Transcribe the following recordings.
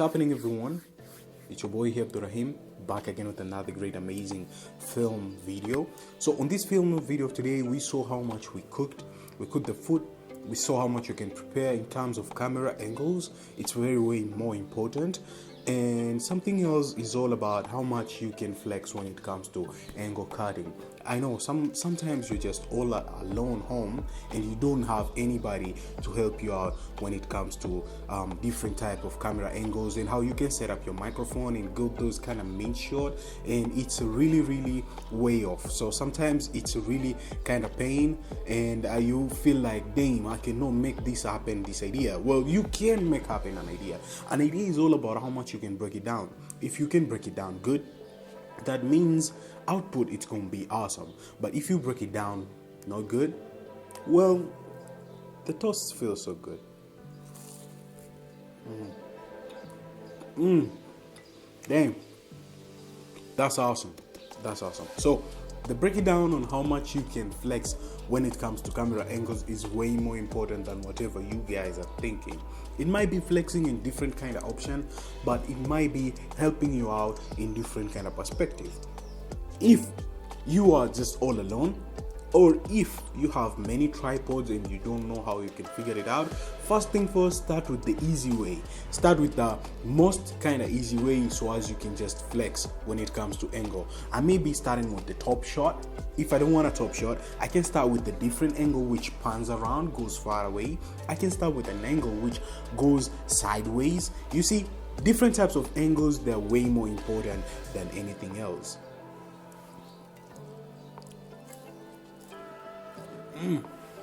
happening, everyone? It's your boy here, Abdurrahim, back again with another great, amazing film video. So on this film video today, we saw how much we cooked the food. We saw how much you can prepare in terms of camera angles. It's very, way more important. And something else is all about how much you can flex when it comes to angle cutting. I know sometimes you're just all alone home and you don't have anybody to help you out when it comes to different type of camera angles and how you can set up your microphone and go those kind of main shot, and it's really way off. So sometimes it's really kind of pain, and you feel like, damn, I cannot make this happen, this idea. Well, you can make happen an idea. An idea is all about how much you can break it down. If you can break it down good, that means output, it's gonna be awesome. But if you break it down not good, well, the toast feels so good. Damn, that's awesome. So the break it down on how much you can flex when it comes to camera angles is way more important than whatever you guys are thinking. It might be flexing in different kind of option, but it might be helping you out in different kind of perspective. If you are just all alone, or if you have many tripods and you don't know how you can figure it out, first thing first, start with the easy way. Start with the most kind of easy way so as you can just flex when it comes to angle. I may be starting with the top shot. If I don't want a top shot, I can start with the different angle which pans around, goes far away. I can start with an angle which goes sideways. You see, different types of angles, they're way more important than anything else.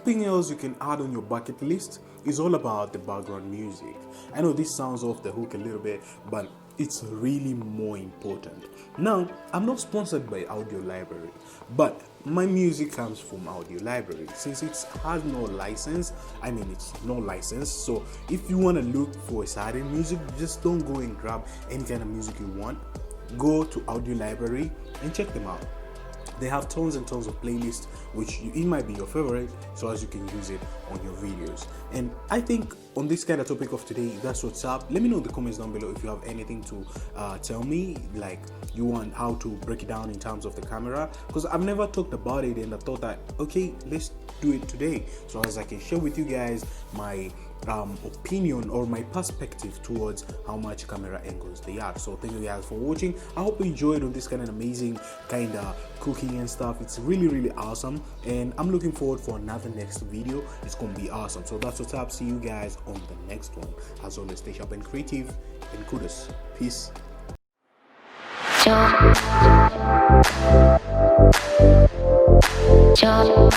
Thing else you can add on your bucket list is all about the background music. I know this sounds off the hook a little bit, but it's really more important. Now, I'm not sponsored by Audio Library, but my music comes from Audio Library. Since it has no license, it's no license. So if you want to look for a certain music, just don't go and grab any kind of music you want. Go to Audio Library and check them out. They have tons and tons of playlists which it might be your favorite, so as you can use it on your videos. And I think on this kind of topic of today, that's what's up. Let me know in the comments down below if you have anything to tell me, like you want how to break it down in terms of the camera, because I've never talked about it, and I thought that, okay, let's do it today so as I can share with you guys my opinion or my perspective towards how much camera angles they are. So thank you guys for watching. I hope you enjoyed on this kind of amazing kind of cooking and stuff. It's really awesome, and I'm looking forward for another next video. It's gonna be awesome. So that's what's up. See you guys on the next one. As always, stay sharp and creative, and kudos. Peace. Job.